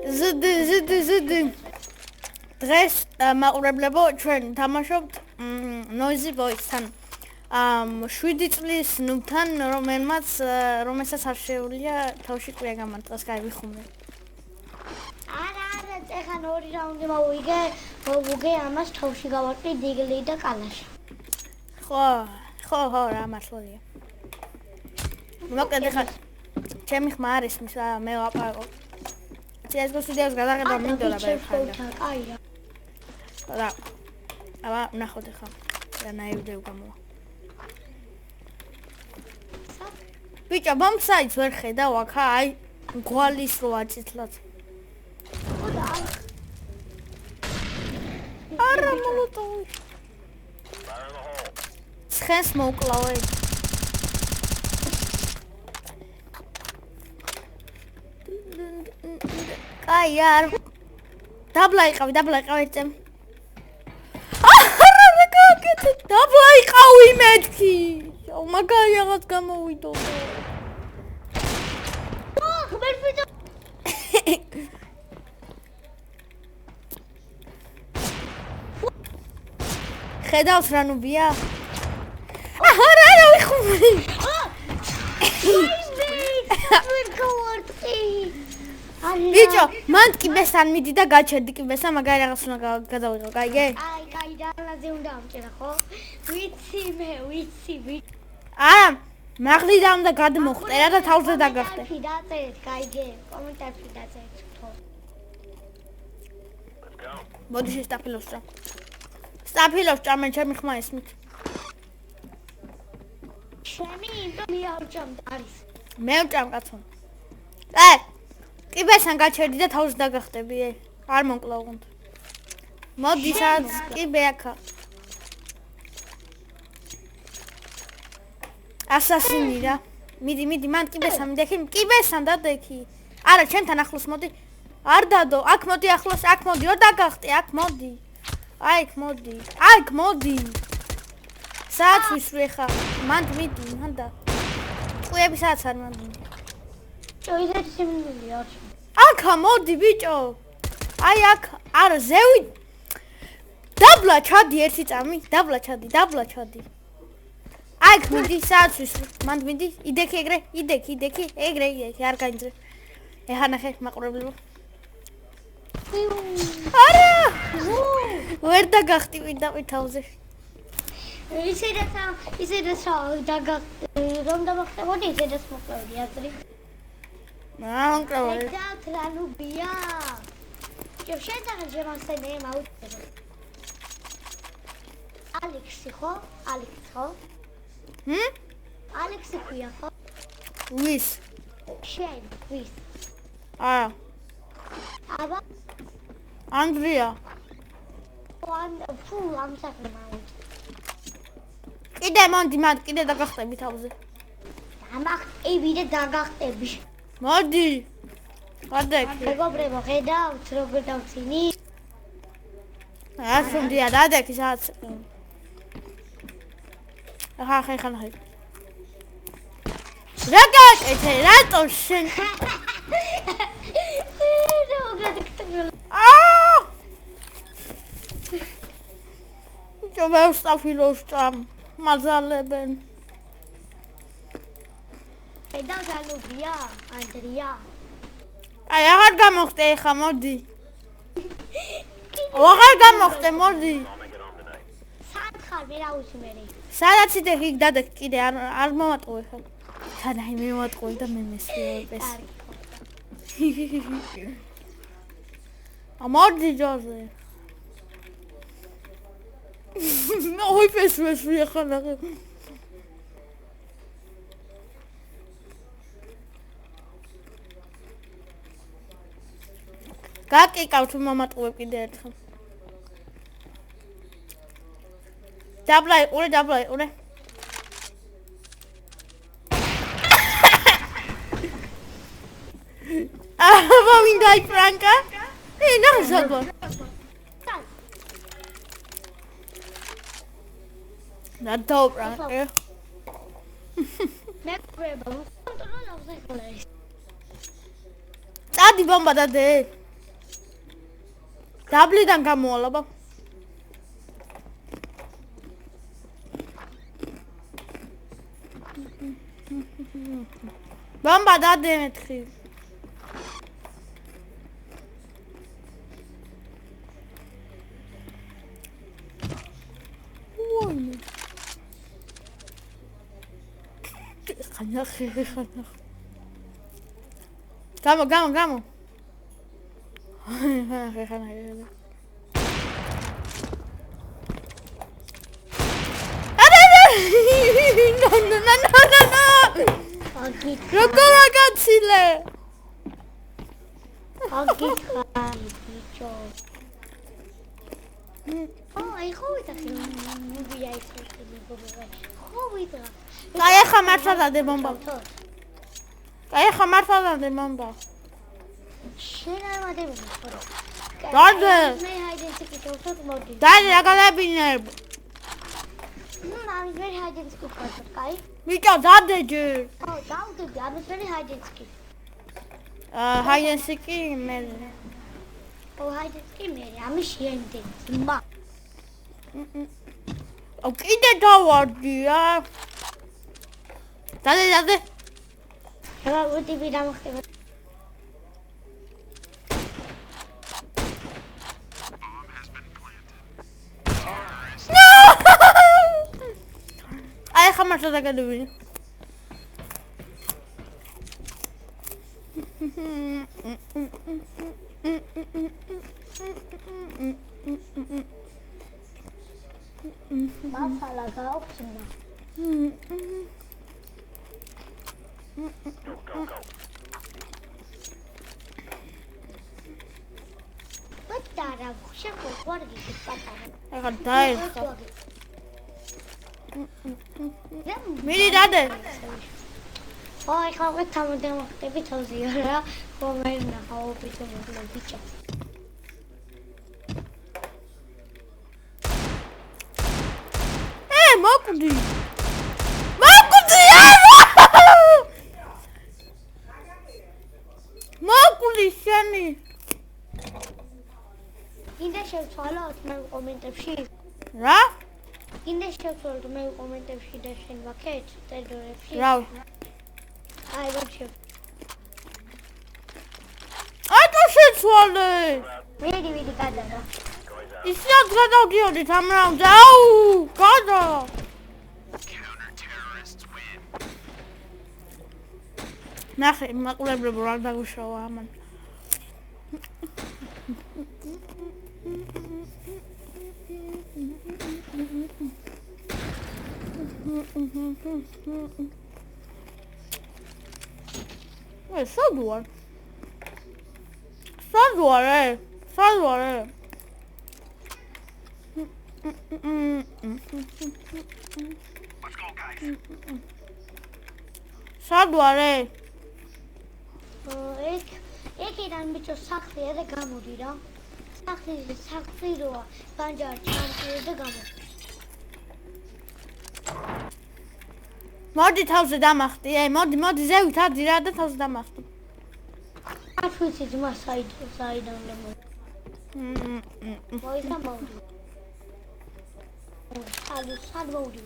ზდი. დღეს მაყურებლებო ჩვენ თამაშობთ Noisy Voice-თან. 7 წლის ნუბთან, რომელსაც არ შეუძლია თავში კვია გამარტყას, გაივიხუმე. არა, ეხან 2 რაუნდი მოვიგე ამას თავში გავარტყი დიგლი და კალაში. ხო, რა მართლია. მოკლედ ეხლა ჩემი ხმა არის მის მე ვაპარაკო. CS:GO-ს ვიდეოს გადაღება მინდოდა ბერხანდა. აია. რა. აბა ნახოთ ეხლა. რა ნაივდევ გამოვა. ბიჭო, ბომბსაიც ვერ ხედავ აქა, აი გვალის რო აწითლად. არა მოლოტოვი. ცხენს მოუკლავე. აი არ. დაბლა იყავი წემ. არა რა გაკეთე, დაბლა იყავი მეთქი. მაგარი რაღაც გამოვიდო. ხედავს რა ნუბია? არა ვიხუმე. ბიჭო, მან ტკიბესთან მიდი და გაჩერდი ტკიბესთან, მაგარი რაღაც უნდა გადავიღო, გაიგე? კაი, დალაზე უნდა ამჭერა, ხო? ვიცი. არა, მაღლიდან უნდა გადმოხტერა და თავზე დაგახტე. კომენტარში დაწერეთ, გაიგე? კომენტარში დაწერეთ, ხო? მოდი შესტაფილოს რა. სტაფილოს ჭამენ ჩემი ხმა ისმით. ჩემი იმიტომ მიავჭამ არის. მე ვჭამ კაცო. ტკიბესთან გაჩერდი და თავზე დაგახტები, არ მომკლავ უნდა. მოდი სადაც ტკიბე აქა. ასასინი რა. მიდი, მან ტკიბესთან მიდექი, ტკიბესთან დადექი. არა, ჩემთან ახლოს მოდი. არ დადო, აქ მოდი ახლოს, აქ მოდი, რო დაგახტე, აქ მოდი. აქ მოდი. სადაც ვისვრე ხა? მან მიდი, მანდა. ყვიები სადაც არ მოდი. ისეთი სიმინულია. აქა მოდი ბიჭო. აი აქ, არა ზევი. დაბლა ჩადი ერთი წამი, დაბლა ჩადი. აქ მიდი, სადაც ვისვრე. მან მიდი, იდექი ეგრე, ეგრე, არ გაინძრე. ეხა ნახე მაყურებლებო. არა! ვერ დაგახტი ვიდაყვი თავზე. ისედაც რომ დამახტებოდი, ისედაც მოკლავდი აზრი. მომკლავე. და ნუბია. შენ შემასენე მაუწყებო. ალექსი ხო? ალექსი ქვია ხო? ვის? შენ, ვის? არა. აბა ანდრია. ფუ ამსაქმე მაუწყ. კიდე დაგახტები თავზე. დამახტები და დაგახტები. მოდი. გადაიქე. მეგობრებო, ხედავთ როგორ დავცინი? არ შევდია დადექი სადაც. ახლა ნახე. რა გაკეთე? რატო შენ? ჯობა სტაფილოს ჭამ. მაზალებენ. ნუბია, ანდრია. აი აღარ გამოხტე ხა მოდი. აღარ გამოხტე მოდი. სად ხარ მე რა უსმერი? სადაც იდექი დადექ კიდე არ მომატყუე ხა. სადაი მე მომატყუე და მე მესიებს. ამორდი ჯოზე. ой ფესვეს ვიხანა. გაკიკავთ მომატყუე კიდე ერთხელ. დაბლა იყურე. აბა მინდა იფრანკა? ნახე ნადაო პრანკე. მეგობრებო, კონტროლავ ზეგლეს. წადი ბომბა დადე. დაბლიდან გამოვალობა. ბომბა დადემეთხი. ხანახი. გამო. ხანახი. No. როგორ აგაცილე? ბიჭო. აი ხო ვიტახე მოვია ის მეგობრებო. ხო ვიტახე. აი ახლა მართლა დადე ბომბა. შენ არ მადები ხო? დადე. მე ჰაიდენსიკი დავთოთ მოდი. დადე აგალებინებ. მამის მე ჰაიდენსიკი ვქოთ, კაი? მიტო დადე ჯერ. ხო, დავდები, ამის მე ჰაიდენსიკი. ჰაიდენსიკი მე. ო ჰაიდენსიკი მე, ამის შეენდენსი. მა. ო კიდე დავარდია. დადე. აბა უტიბი დამხდება. აი ხა მართლა დაგადებინე. მასალა გააქვს. პატარა შეხო ვარგი პატარა. ახლა დაერხა. მიდი დადე. აი ხავე თამოდე მოხდები თავზია რა. ხომე ნახავ პიტომო ბიჭო. მოკვდი. მოკვდი შენი. ინდა შევცვალოთ მე კომენტებში. რა? ინდა შევცვალოთ მე კომენტებში და შენ ვაკეთ ტერორებში. რავი. აი ვაჩი. ატო შეცვალე. ვიდი გადადა. ისიად გადავდიოდით ამ რაუნდზე. აუ, გადა. ნახე, მაყურებლებო რა დაგუშავა ამან. სადوار. სადوار. ეგიდან ბიჭო სახლია და გამოდი რა. სახლი როა, ბანჯარი ჩამწირი და გამოდი. მოდი თავზე დამახტი, მოდი ზევით ადი რა და თავზე დამახტი. არ ვიცი ძმა საიდან მოდი. მოიდა მოდი. სად მოდი.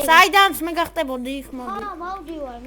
საიდანს მე გახტებოდი იქ მოდი. ხო, მოვდივარ.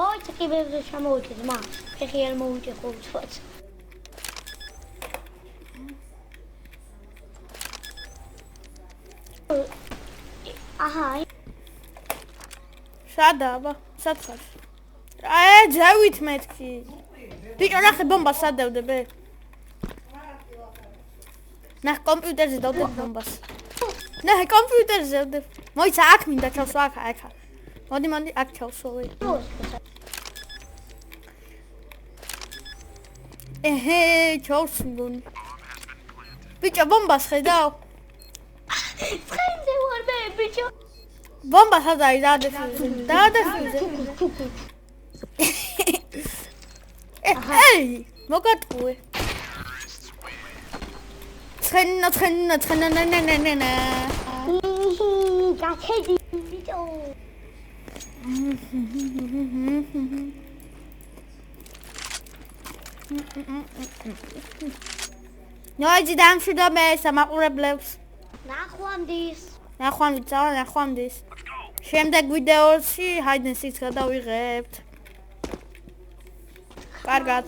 ოი, წკიბებზე შემოვიდე ძმა. ფეხი არ მოვიჭე ხო უცბად. აჰა. სადაბა, სათხარ. ძევით მეთქი. ბიჭო ნახე ბომბას სადევდები. ნახე კომპიუტერზე დავდებ ბომბას. ნახე კომპიუტერზე დავდებ. მოიცა აქ მინდა ჩავსვა აქ. მოდი აქ ჩავსვი. ჩავსვი. ბიჭო ბომბას ხედავ. ხედე ვარ მე ბიჭო. ბომბა სადაა დადეფიუზე. მოგატყუე. ცხენა. გახედი ბიჭო. ნოიძი დამშვიდო მე სამაყურებლებს. ნახვამდის. ნახვამდის. შემდეგ ვიდეოში hide and seek გადავიღებთ. კარგად.